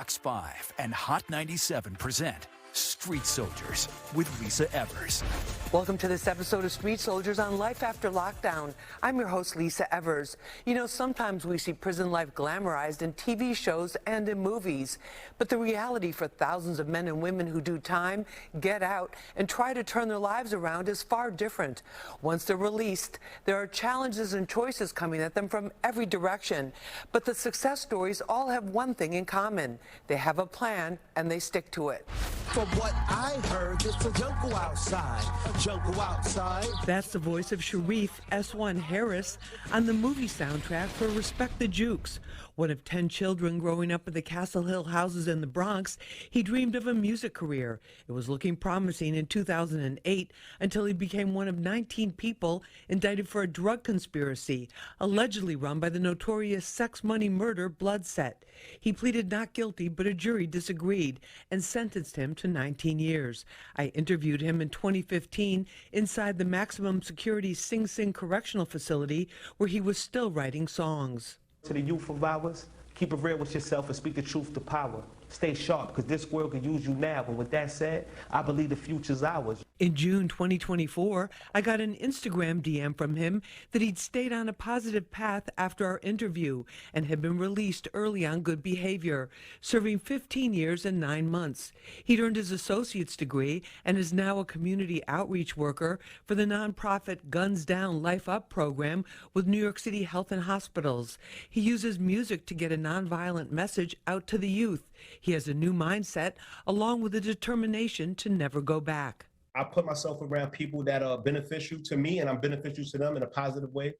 Fox 5 and Hot 97 present Street Soldiers with Lisa Evers. Welcome to this episode of Street Soldiers on Life After Lockdown. I'm your host, Lisa Evers. You know, sometimes we see prison life glamorized in TV shows and in movies. But the reality for thousands of men and women who do time, get out, and try to turn their lives around is far different. Once they're released, there are challenges and choices coming at them from every direction. But the success stories all have one thing in common. They have a plan and they stick to it. From what I heard, this was don't go outside. Don't go outside. That's the voice of Sharie Harris on the movie soundtrack for Respect the Jukes. One of 10 children growing up in the Castle Hill houses in the Bronx, he dreamed of a music career. It was looking promising in 2008 until he became one of 19 people indicted for a drug conspiracy, allegedly run by the notorious sex money murder Bloodset. He pleaded not guilty, but a jury disagreed and sentenced him to 19 years. I interviewed him in 2015 inside the maximum security Sing Sing Correctional Facility, where he was still writing songs. To the youth of ours, keep it real with yourself and speak the truth to power. Stay sharp, because this world can use you now. And with that said, I believe the future's ours. In June 2024, I got an Instagram DM from him that he'd stayed on a positive path after our interview and had been released early on good behavior, serving 15 years and 9 months. He'd earned his associate's degree and is now a community outreach worker for the nonprofit Guns Down Life Up program with New York City Health and Hospitals. He uses music to get a nonviolent message out to the youth. He has a new mindset along with a determination to never go back. I put myself around people that are beneficial to me and I'm beneficial to them in a positive way.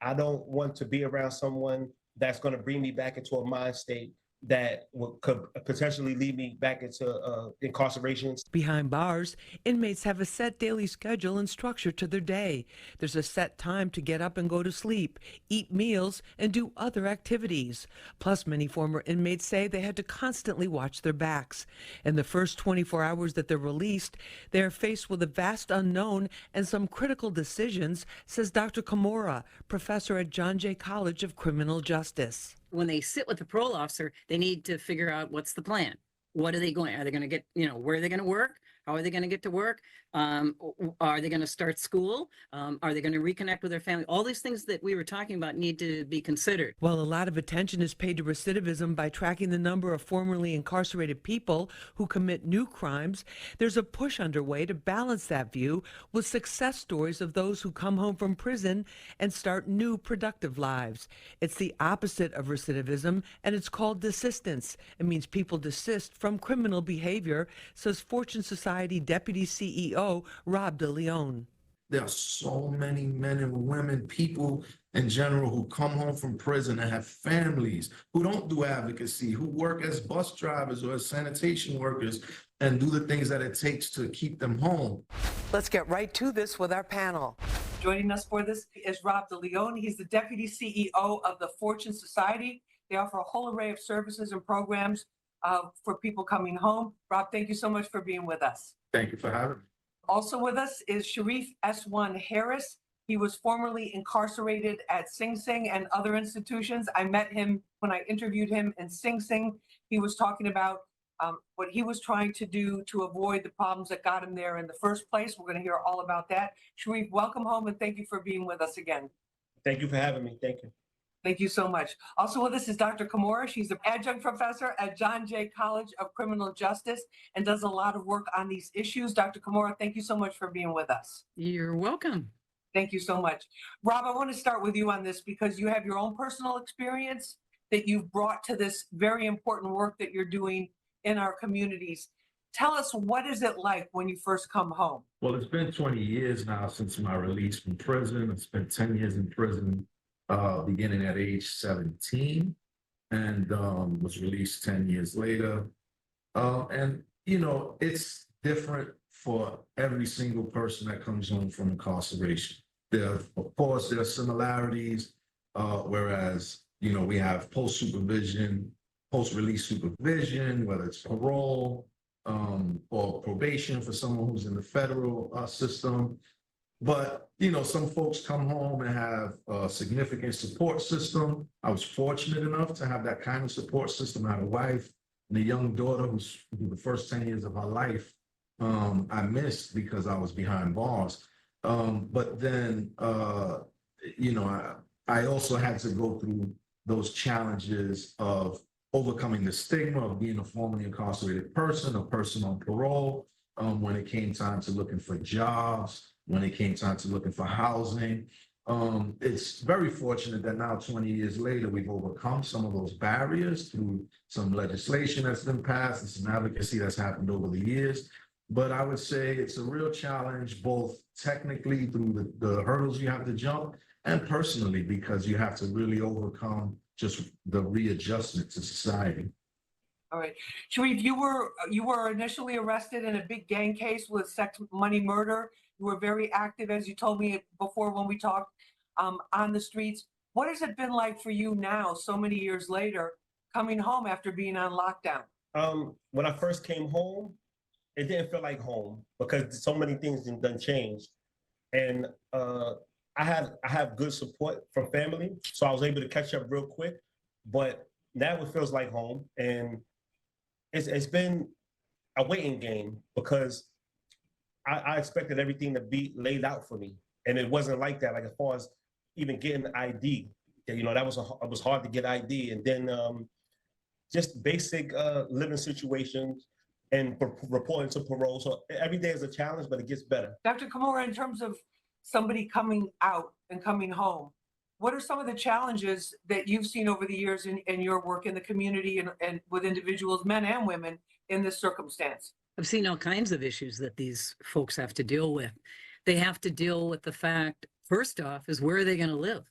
I don't want to be around someone that's going to bring me back into a mind state that could potentially lead me back into incarceration. Behind bars, inmates have a set daily schedule and structure to their day. There's a set time to get up and go to sleep, eat meals, and do other activities. Plus, many former inmates say they had to constantly watch their backs. In the first 24 hours that they're released, they are faced with a vast unknown and some critical decisions, says Dr. Kimura, professor at John Jay College of Criminal Justice. When they sit with the parole officer, they need to figure out what's the plan. What are they going? Are they going to get, where are they going to work? How are they going to get to work? Are they going to start school? Are they going to reconnect with their family? All these things that we were talking about need to be considered. While a lot of attention is paid to recidivism by tracking the number of formerly incarcerated people who commit new crimes, there's a push underway to balance that view with success stories of those who come home from prison and start new productive lives. It's the opposite of recidivism, and it's called desistance. It means people desist from criminal behavior, says Fortune Society Deputy CEO Rob DeLeon. There are so many men and women, people in general, who come home from prison and have families, who don't do advocacy, who work as bus drivers or as sanitation workers and do the things that it takes to keep them home. Let's get right to this with our panel. Joining us for this is Rob DeLeon. He's the Deputy CEO of the Fortune Society. They offer a whole array of services and programs for people coming home. Rob, thank you so much for being with us. Thank you for having me. Also with us is Sharie Harris. He was formerly incarcerated at Sing Sing and other institutions. I met him when I interviewed him in Sing Sing. He was talking about what he was trying to do to avoid the problems that got him there in the first place. We're going to hear all about that. Sharie, welcome home and thank you for being with us again. Thank you for having me. Thank you. Thank you so much. Also with us is Dr. Kimura. She's an adjunct professor at John Jay College of Criminal Justice and does a lot of work on these issues. Dr. Kimura, thank you so much for being with us. You're welcome. Thank you so much. Rob, I want to start with you on this because you have your own personal experience that you've brought to this very important work that you're doing in our communities. Tell us, what is it like when you first come home? Well, it's been 20 years now since my release from prison. I spent 10 years in prison, beginning at age 17 and was released 10 years later. And, it's different for every single person that comes home from incarceration. Of course, there are similarities, whereas, we have post-supervision, post-release supervision, whether it's parole or probation for someone who's in the federal system. But, some folks come home and have a significant support system. I was fortunate enough to have that kind of support system. I had a wife And the young daughter who's the first 10 years of her life, I missed because I was behind bars. But then, you know, I also had to go through those challenges of overcoming the stigma of being a formerly incarcerated person, a person on parole, when it came time to looking for jobs, when it came time to looking for housing. It's very fortunate that now, 20 years later, we've overcome some of those barriers through some legislation that's been passed and some advocacy that's happened over the years. But I would say it's a real challenge, both technically through the hurdles you have to jump and personally, because you have to really overcome just the readjustment to society. All right. Sharie, you were initially arrested in a big gang case with sex, money, murder. You were very active, as you told me before when we talked, on the streets. What has it been like for you now, so many years later, coming home after being on lockdown? When I first came home, it didn't feel like home because so many things done changed. And I have good support from family, so I was able to catch up real quick. But now it feels like home, and it's been a waiting game because I expected everything to be laid out for me, and it wasn't like that. Like as far as even getting the ID, you know, it was hard to get ID, and then just basic living situations and reporting to parole. So every day is a challenge, but it gets better. Dr. Kimura, in terms of somebody coming out and coming home, what are some of the challenges that you've seen over the years in your work in the community and with individuals, men and women, in this circumstance? I've seen all kinds of issues that these folks have to deal with. They have to deal with the fact, first off, is where are they going to live?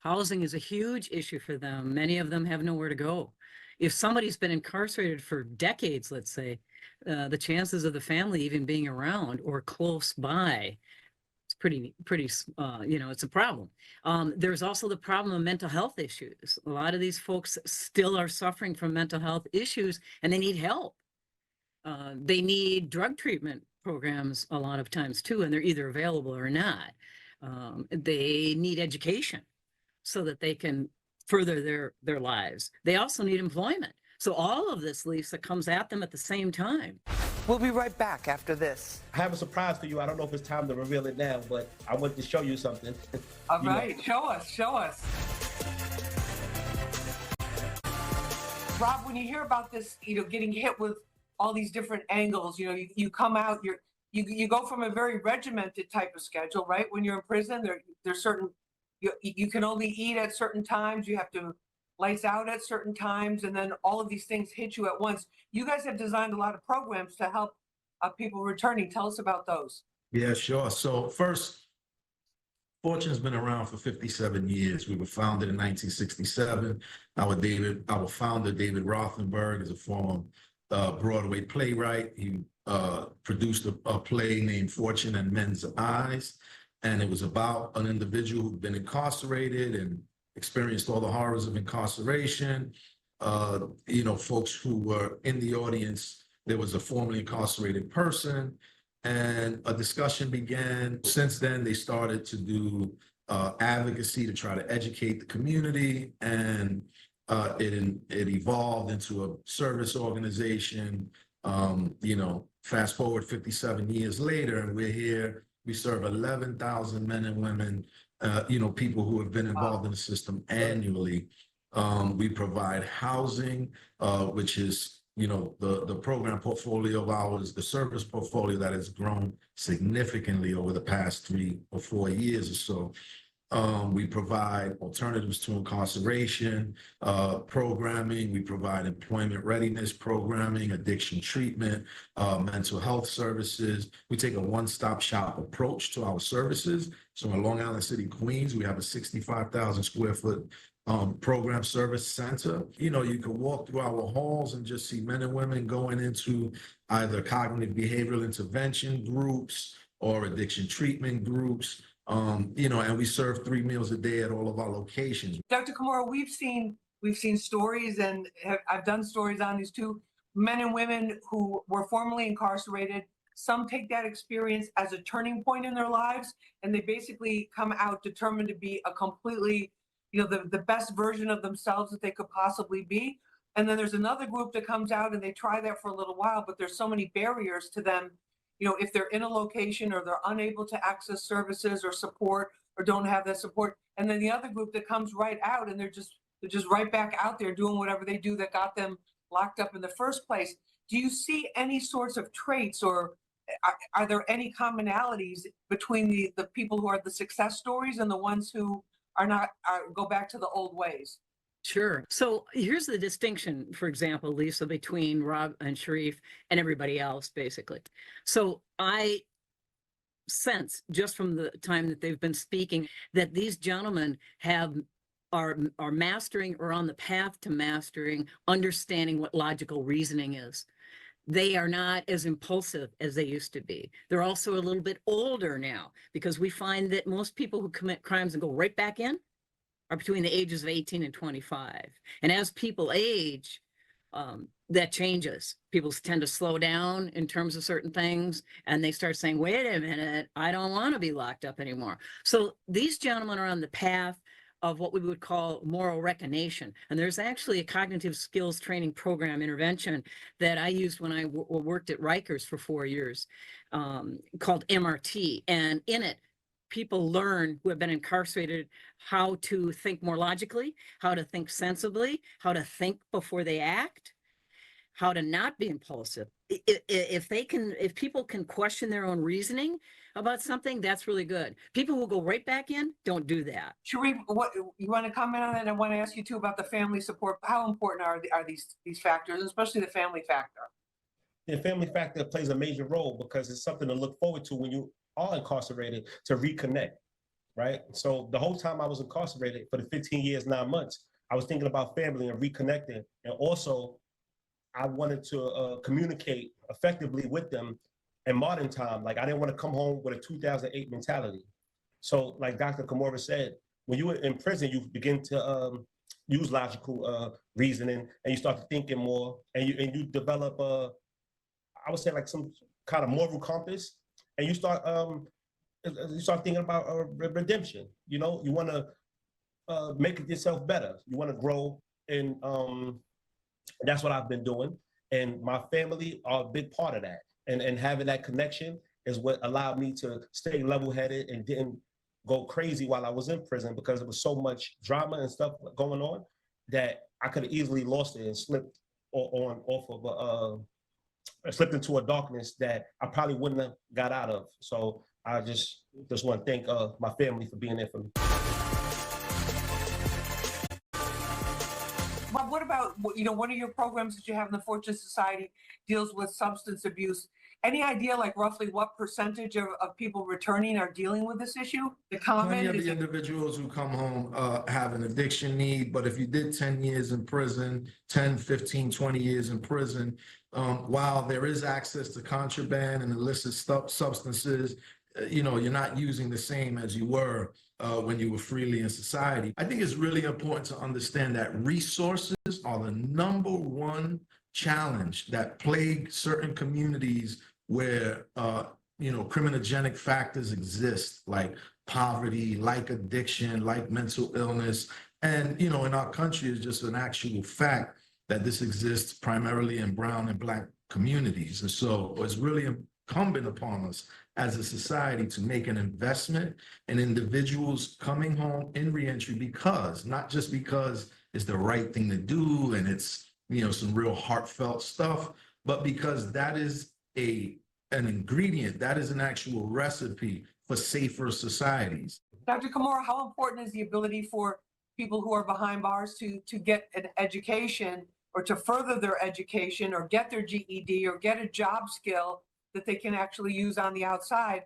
Housing is a huge issue for them. Many of them have nowhere to go. If somebody's been incarcerated for decades, let's say, the chances of the family even being around or close by, it's pretty, you know, it's a problem. There's also the problem of mental health issues. A lot of these folks still are suffering from mental health issues and they need help. They need drug treatment programs a lot of times too, and they're either available or not. They need education so that they can further their lives. They also need employment. So all of this, Lisa, comes at them at the same time. We'll be right back after this. I have a surprise for you. I don't know if it's time to reveal it now, but I want to show you something. All right, show us. Rob, when you hear about this, you know, getting hit with all these different angles, you know, you come out, you go from a very regimented type of schedule, right? When you're in prison, there's certain, you can only eat at certain times, you have to lights out at certain times, and then all of these things hit you at once. You guys have designed a lot of programs to help people returning. Tell us about those. Yeah, sure. So first, Fortune's been around for 57 years. We were founded in 1967. Our founder, David Rothenberg, is a former Broadway playwright. He produced a play named Fortune and Men's Eyes, and it was about an individual who'd been incarcerated and experienced all the horrors of incarceration. You know, folks who were in the audience, there was a formerly incarcerated person, and a discussion began. Since then, they started to do advocacy to try to educate the community, and it evolved into a service organization. You know, fast forward 57 years later, and we're here. We serve 11,000 men and women, you know, people who have been involved in the system annually. We provide housing, which is, you know, the program portfolio of ours, the service portfolio that has grown significantly over the past 3 or 4 years or so. We provide alternatives to incarceration programming. We provide employment readiness programming, addiction treatment, mental health services. We take a one-stop shop approach to our services. So in Long Island City, Queens, we have a 65,000 square foot program service center. You know, you can walk through our halls and just see men and women going into either cognitive behavioral intervention groups or addiction treatment groups. You know, and we serve 3 meals a day at all of our locations. Dr. Kimura, we've seen stories, and I've done stories on these too. Men and women who were formerly incarcerated, some take that experience as a turning point in their lives, and they basically come out determined to be a completely, you know, the best version of themselves that they could possibly be. And then there's another group that comes out and they try that for a little while, but there's so many barriers to them. You know, if they're in a location or they're unable to access services or support or don't have that support. And then the other group that comes right out and they're just right back out there doing whatever they do that got them locked up in the first place. Do you see any sorts of traits or are there any commonalities between the people who are the success stories and the ones who are not, go back to the old ways? Sure. So here's the distinction, for example, Lisa, between Rob and Sharif and everybody else, basically. So I sense just from the time that they've been speaking that these gentlemen are mastering or on the path to mastering, understanding what logical reasoning is. They are not as impulsive as they used to be. They're also a little bit older now because we find that most people who commit crimes and go right back in are between the ages of 18 and 25. And as people age, that changes. People tend to slow down in terms of certain things, and they start saying, wait a minute, I don't want to be locked up anymore. So these gentlemen are on the path of what we would call moral recognition. And there's actually a cognitive skills training program intervention that I used when I worked at Rikers for 4 years, called MRT. And in it, people learn who have been incarcerated how to think more logically, how to think sensibly, how to think before they act, how to not be impulsive. If people can question their own reasoning about something, that's really good. People who go right back in, don't do that. Sharif, what you want to comment on that? I want to ask you too about the family support. How important are these factors, especially the family factor? The family factor plays a major role because it's something to look forward to when you are incarcerated, to reconnect, right? So the whole time I was incarcerated for the 15 years, 9 months, I was thinking about family and reconnecting. And also, I wanted to communicate effectively with them in modern time. Like, I didn't want to come home with a 2008 mentality. So like Dr. Kimura said, when you were in prison, you begin to use logical reasoning and you start thinking more and you develop, I would say, like some kind of moral compass. And you start thinking about redemption. You know, you want to make it yourself better. You want to grow, and that's what I've been doing. And my family are a big part of that. And having that connection is what allowed me to stay level-headed and didn't go crazy while I was in prison because there was so much drama and stuff going on that I could have easily lost it and slipped slipped into a darkness that I probably wouldn't have got out of. So I just want to thank my family for being there for me. But what about, one of your programs that you have in the Fortune Society deals with substance abuse. Any idea, like roughly what percentage of people returning are dealing with this issue? The Plenty comment of the individuals who come home have an addiction need, but if you did 10 years in prison, 10, 15, 20 years in prison, while there is access to contraband and illicit substances, you're not using the same as you were when you were freely in society. I think it's really important to understand that resources are the number one challenge that plague certain communities where criminogenic factors exist, like poverty, like addiction, like mental illness. And in our country, it's just an actual fact that this exists primarily in brown and Black communities. And so it's really incumbent upon us as a society to make an investment in individuals coming home in reentry, because not just because it's the right thing to do and it's some real heartfelt stuff, but because that is an ingredient, that is an actual recipe for safer societies. Dr. Kimura, how important is the ability for people who are behind bars to get an education or to further their education or get their GED or get a job skill that they can actually use on the outside?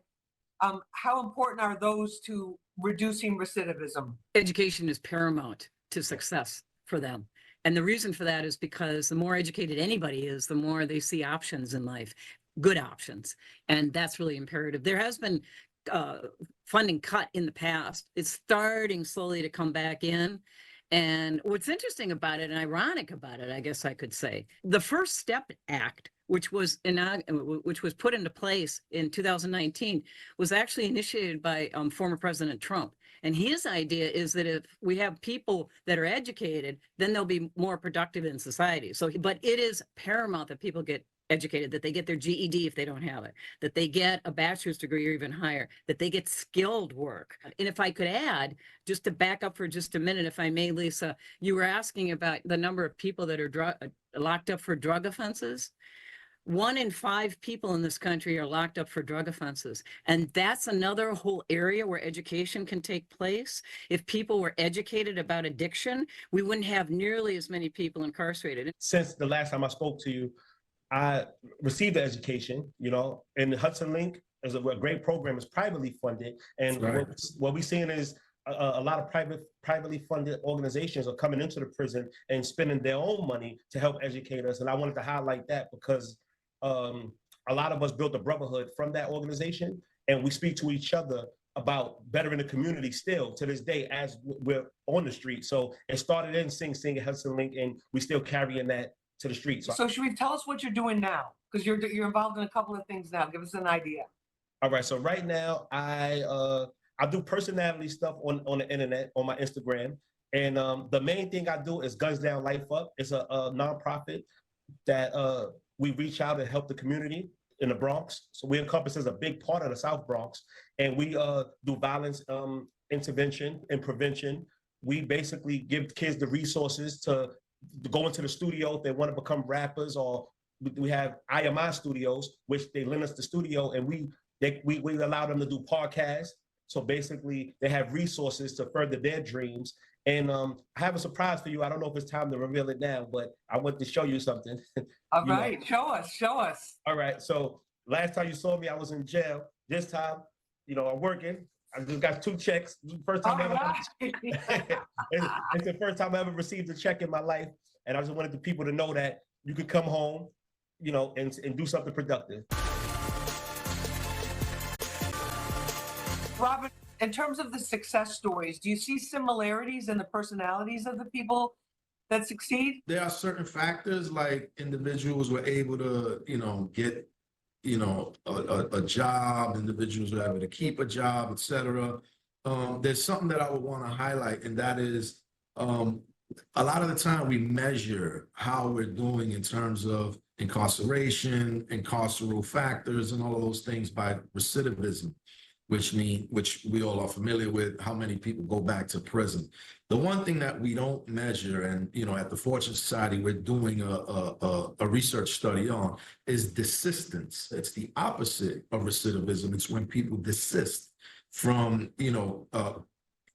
How important are those to reducing recidivism? Education is paramount to success for them. And the reason for that is because the more educated anybody is, the more they see options in life, good options. And that's really imperative. There has been funding cut in the past. It's starting slowly to come back in. And what's interesting about it and ironic about it, I guess I could say, the First Step Act, which was put into place in 2019, was actually initiated by former President Trump. And his idea is that if we have people that are educated, then they'll be more productive in society. So, but it is paramount that people get educated, that they get their GED if they don't have it, that they get a bachelor's degree or even higher, that they get skilled work. And if I could add, just to back up for just a minute, if I may, Lisa, you were asking about the number of people that are locked up for drug offenses. 1 in 5 people in this country are locked up for drug offenses. And that's another whole area where education can take place. If people were educated about addiction, we wouldn't have nearly as many people incarcerated. Since the last time I spoke to you, I received an education, and the Hudson Link is a great program. It's privately funded. And right. what we're seeing is a lot of privately funded organizations are coming into the prison and spending their own money to help educate us. And I wanted to highlight that because a lot of us built a brotherhood from that organization, and we speak to each other about bettering the community still to this day as we're on the street. So it started in Sing Sing at Hudson Link, and we still carrying that to the streets. So Sharie, tell us what you're doing now, because you're involved in a couple of things now. Give us an idea. All right. So right now I do personality stuff on the internet, on my Instagram. And the main thing I do is Guns Down Life Up. It's a nonprofit that we reach out and help the community in the Bronx. So we encompasses a big part of the South Bronx, and we do violence intervention and prevention. We basically give kids the resources to go into the studio if they want to become rappers, or we have IMI studios, which they lend us the studio, and we allow them to do podcasts. So basically they have resources to further their dreams. And I have a surprise for you. I don't know if it's time to reveal it now, but I want to show you something. All right, show us. All right, so last time you saw me, I was in jail. This time, I'm working. I just got 2 checks. First time it's the first time I ever received a check in my life. And I just wanted the people to know that you could come home, and do something productive. Robert, in terms of the success stories, do you see similarities in the personalities of the people that succeed? There are certain factors, like individuals were able to, get a job, individuals were able to keep a job, etc. There's something that I would want to highlight, and that is a lot of the time we measure how we're doing in terms of incarceration, carceral factors, and all of those things by recidivism, which we all are familiar with, how many people go back to prison. The one thing that we don't measure, and at the Fortune Society, we're doing a research study on, is desistance. It's the opposite of recidivism. It's when people desist from,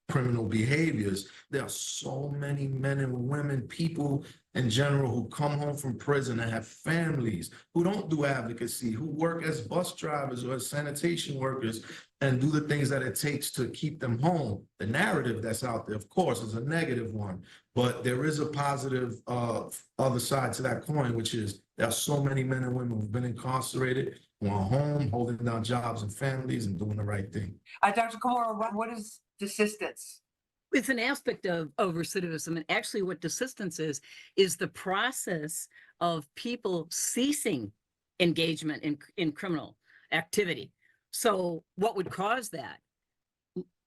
criminal behaviors. There are so many men and women, people in general, who come home from prison and have families, who don't do advocacy, who work as bus drivers or as sanitation workers and do the things that it takes to keep them home. The narrative that's out there, of course, is a negative one, but there is a positive other side to that coin, which is there are so many men and women who've been incarcerated, who are home, holding down jobs and families and doing the right thing. Dr. Kamara, what is desistance? It's an aspect of recidivism. And actually what desistance is the process of people ceasing engagement in criminal activity. So what would cause that?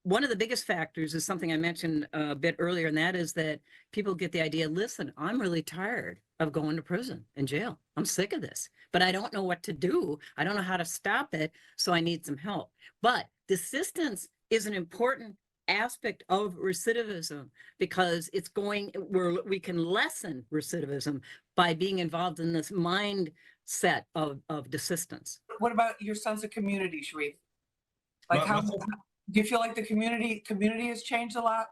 One of the biggest factors is something I mentioned a bit earlier, and that is that people get the idea, listen, I'm really tired of going to prison and jail. I'm sick of this, but I don't know what to do. I don't know how to stop it, so I need some help. But desistance is an important aspect of recidivism because it's we can lessen recidivism by being involved in this mindset of desistance. What about your sense of community, Sharie? Do you feel like the community has changed a lot?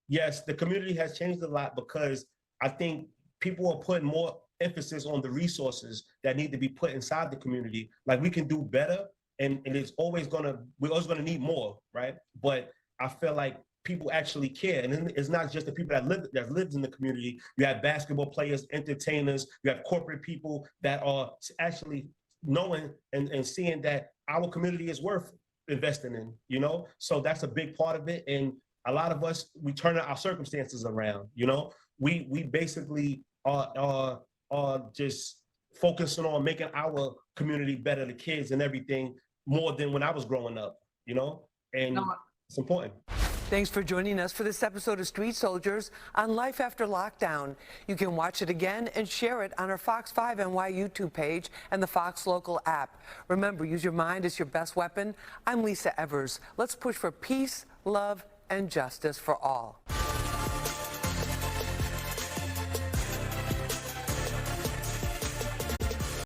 Yes, the community has changed a lot because I think people are putting more emphasis on the resources that need to be put inside the community. Like we can do better, and we're always gonna need more, right? But I feel like people actually care, and it's not just the people that lives in the community. You have basketball players, entertainers, you have corporate people that are actually knowing and seeing that our community is worth investing in, So that's a big part of it. And a lot of us, we turn our circumstances around, We basically are just focusing on making our community better, the kids and everything, more than when I was growing up, And it's important. Thanks for joining us for this episode of Street Soldiers on Life After Lockdown. You can watch it again and share it on our Fox 5 NY YouTube page and the Fox Local app. Remember, use your mind as your best weapon. I'm Lisa Evers. Let's push for peace, love, and justice for all.